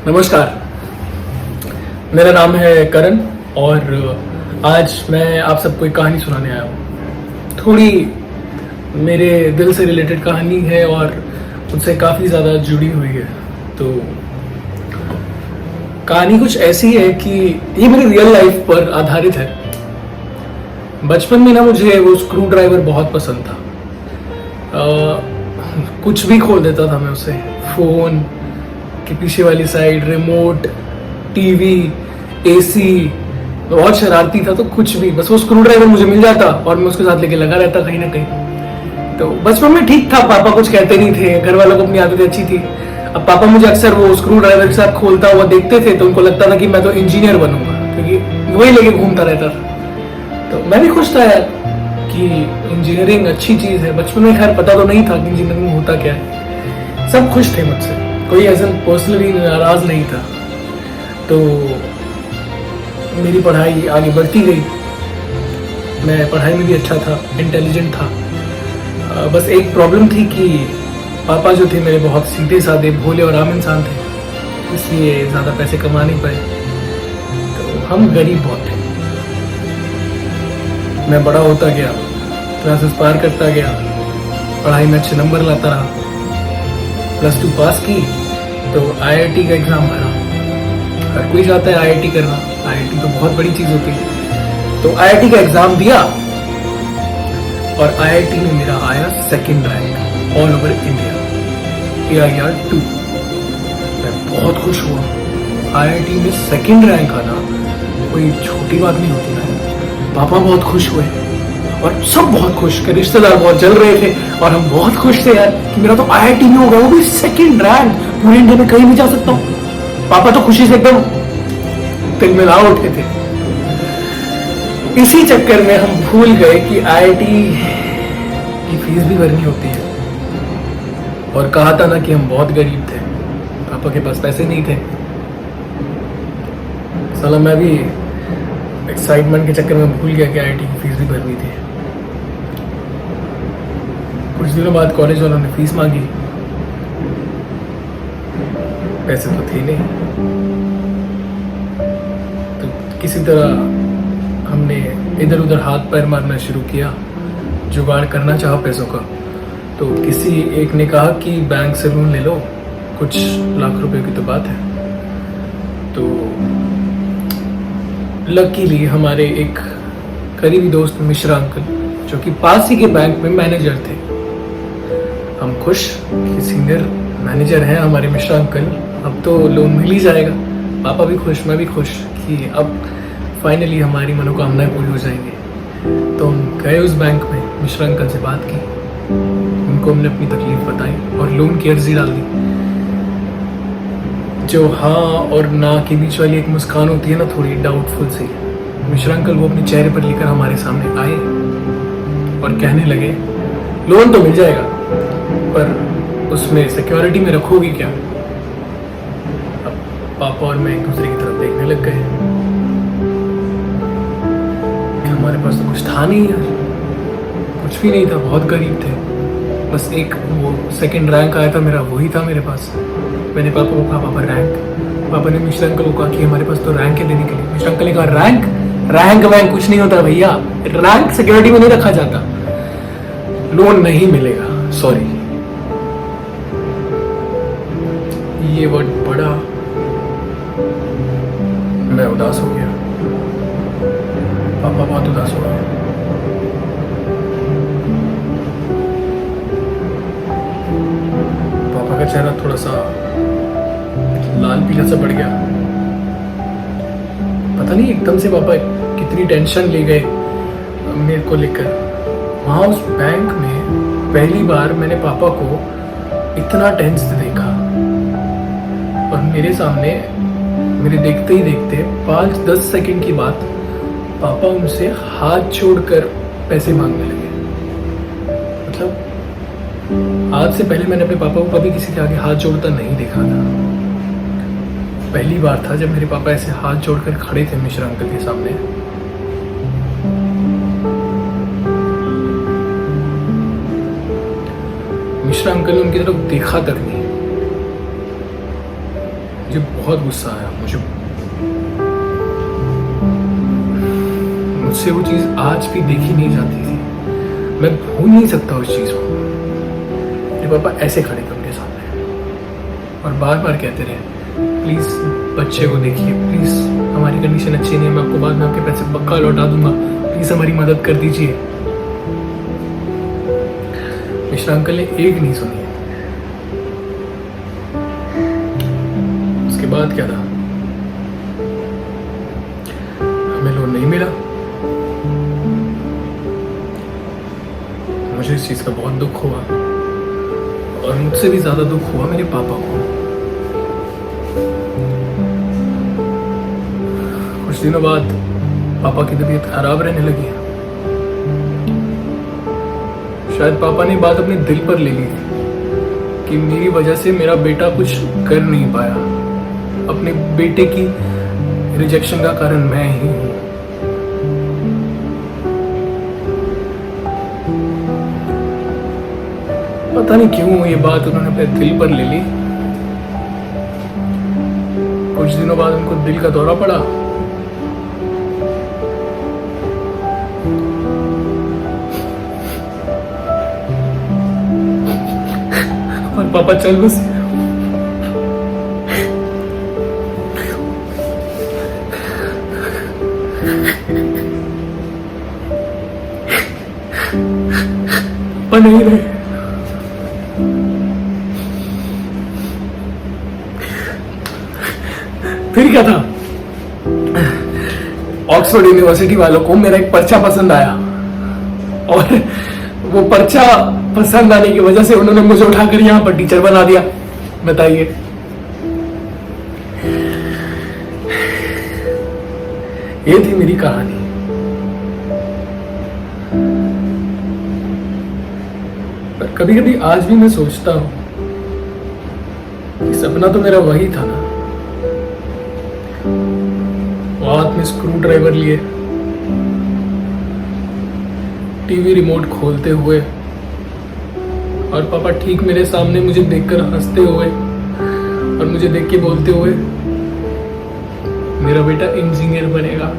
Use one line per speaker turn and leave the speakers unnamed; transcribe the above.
नमस्कार, मेरा नाम है करण और आज मैं आप सबको एक कहानी सुनाने आया हूँ। थोड़ी मेरे दिल से रिलेटेड कहानी है और उनसे काफ़ी ज़्यादा जुड़ी हुई है। तो कहानी कुछ ऐसी है कि ये मेरी रियल लाइफ पर आधारित है। बचपन में ना मुझे वो स्क्रू ड्राइवर बहुत पसंद था। कुछ भी खोल देता था मैं उसे, फ़ोन के पीछे वाली साइड, रिमोट, टीवी, एसी। बहुत शरारती था, तो कुछ भी, बस वो स्क्रू ड्राइवर मुझे मिल जाता और मैं उसके साथ लेके लगा रहता कहीं ना कहीं। तो बचपन में ठीक था, पापा कुछ कहते नहीं थे, घर वालों को अपनी आदतें अच्छी थी। अब पापा मुझे अक्सर वो स्क्रू ड्राइवर के साथ खोलता हुआ देखते थे तो उनको लगता था कि मैं तो इंजीनियर बनूंगा, क्योंकि वही लेके घूमता रहता था। तो मैं भी खुश था यार कि इंजीनियरिंग अच्छी चीज़ है। बचपन में खैर पता तो नहीं था कि इंजीनियरिंग होता क्या है। सब खुश थे मुझसे, कोई ऐसा पर्सनली नाराज नहीं था। तो मेरी पढ़ाई आगे बढ़ती गई। मैं पढ़ाई में भी अच्छा था, इंटेलिजेंट था। बस एक प्रॉब्लम थी कि पापा जो थे मेरे बहुत सीधे साधे, भोले और आम इंसान थे, इसलिए ज़्यादा पैसे कमा नहीं पाए। तो हम गरीब बहुत थे। मैं बड़ा होता गया, क्लासेस पार करता गया, पढ़ाई में अच्छे नंबर लाता रहा। +2 पास की तो IIT का एग्ज़ाम भरा। हर कोई चाहता है IIT करना, IIT तो बहुत बड़ी चीज़ होती है। तो IIT का एग्ज़ाम दिया और IIT में मेरा आया 2nd rank all over India, AIR 2। मैं बहुत खुश हुआ। IIT में 2nd रैंक आना कोई छोटी बात नहीं होती ना। पापा बहुत खुश हुए और सब बहुत खुश के रिश्तेदार बहुत जल रहे थे और हम बहुत खुश थे यार कि मेरा तो IIT में होगा, वो भी 2nd रैंक। पूरे इंडिया में कहीं भी जा सकता हूँ। पापा तो खुशी से एकदम तिलमिला उठे थे। इसी चक्कर में हम भूल गए कि IIT की फीस भी भरनी होती है और कहा था ना कि हम बहुत गरीब थे, पापा के पास पैसे नहीं थे। साला मैं भी एक्साइटमेंट के चक्कर में भूल गया कि IIT की फीस भी भरनी थी। कुछ दिनों बाद कॉलेज वालों ने फीस मांगी। पैसे तो थे नहीं, तो किसी तरह हमने इधर उधर हाथ पैर मारना शुरू किया, जुगाड़ करना चाहा पैसों का। तो किसी एक ने कहा कि बैंक से लोन ले लो, कुछ लाख रुपए की तो बात है। तो लकीली हमारे एक करीबी दोस्त मिश्रा अंकल, जो कि पास ही के बैंक में मैनेजर थे। हम खुश कि सीनियर मैनेजर हैं हमारे मिश्रा अंकल, अब तो लोन मिल ही जाएगा। पापा भी खुश, मैं भी खुश कि अब फाइनली हमारी मनोकामनाएं पूरी हो जाएंगी। तो हम गए उस बैंक में, मिश्रा अंकल से बात की, उनको हमने अपनी तकलीफ बताई और लोन की अर्जी डाल दी। जो हाँ और ना के बीच वाली एक मुस्कान होती है ना, थोड़ी डाउटफुल सी, मिश्रा अंकल वो अपने चेहरे पर लेकर हमारे सामने आए और कहने लगे, लोन तो मिल जाएगा, पर उसमें सिक्योरिटी में रखोगी क्या? अब पापा और मैं एक दूसरे की तरफ देखने लग गए कि हमारे पास तो कुछ था नहीं यार, कुछ भी नहीं था, बहुत गरीब थे। बस एक वो 2nd रैंक आया था मेरा, वही था मेरे पास। मैंने पापा को कहा, पापा रैंक। पापा ने मिश्रा अंकल को कहा कि हमारे पास तो रैंक है देने के लिए। मिश्रा अंकल ने कहा, रैंक रैंक वैंक कुछ नहीं होता भैया, रैंक सिक्योरिटी में नहीं रखा जाता, लोन नहीं मिलेगा, सॉरी। ये वर्ड बड़ा, मैं उदास हो गया, पापा बहुत उदास हो गए। पापा का चेहरा थोड़ा सा लाल पीला सा पड़ गया। पता नहीं एकदम से पापा कितनी टेंशन ले गए मेरे को लेकर। वहाँ उस बैंक में पहली बार मैंने पापा को इतना टेंस देखा और मेरे सामने, मेरे देखते ही देखते 5-10 सेकंड की बात, पापा उनसे हाथ जोड़कर पैसे मांगने लगे। मतलब आज से पहले मैंने अपने पापा को कभी किसी के आगे हाथ जोड़ता नहीं देखा था। पहली बार था जब मेरे पापा ऐसे हाथ जोड़कर खड़े थे मिश्रा अंकल के सामने। मिश्रा अंकल ने उनकी तरफ देखा तक नहीं। मुझे बहुत गुस्सा आया। मुझसे वो चीज़ आज भी देखी नहीं जाती थी। मैं भूल नहीं सकता उस चीज़ को। मेरे पापा ऐसे खड़े थे उनके सामने और बार बार कहते रहे, प्लीज़ बच्चे को देखिए, प्लीज़ हमारी कंडीशन अच्छी नहीं है, मैं आपको बाद में आपके पैसे पक्का लौटा दूंगा, प्लीज़ हमारी मदद कर दीजिए। मिश्रा अंकल ने एक नहीं सुनी। उसके बाद क्या था, हमें लोन नहीं मिला। मुझे इस चीज़ का बहुत दुख हुआ और मुझसे भी ज़्यादा दुख हुआ मेरे पापा को। कुछ दिनों बाद पापा की तबीयत खराब रहने लगी। शायद पापा ने बात अपने दिल पर ले ली कि मेरी वजह से मेरा बेटा कुछ कर नहीं पाया। अपने बेटे की रिजेक्शन का कारण मैं ही हूं। पता नहीं क्यों ये बात उन्होंने अपने दिल पर ले ली। कुछ दिनों बाद उनको दिल का दौरा पड़ा। और पापा चल बसे। पापा नहीं रहे। फिर क्या था, ऑक्सफोर्ड यूनिवर्सिटी वालों को मेरा एक पर्चा पसंद आया और वो पर्चा पसंद आने की वजह से उन्होंने मुझे उठाकर यहाँ पर टीचर बना दिया। बताइए, ये थी मेरी कहानी। पर कभी कभी आज भी मैं सोचता हूं कि सपना तो मेरा वही था ना, वो हाथ में स्क्रू ड्राइवर लिए, टीवी रिमोट खोलते हुए और पापा ठीक मेरे सामने मुझे देखकर हंसते हुए और मुझे देख के बोलते हुए, मेरा बेटा इंजीनियर बनेगा।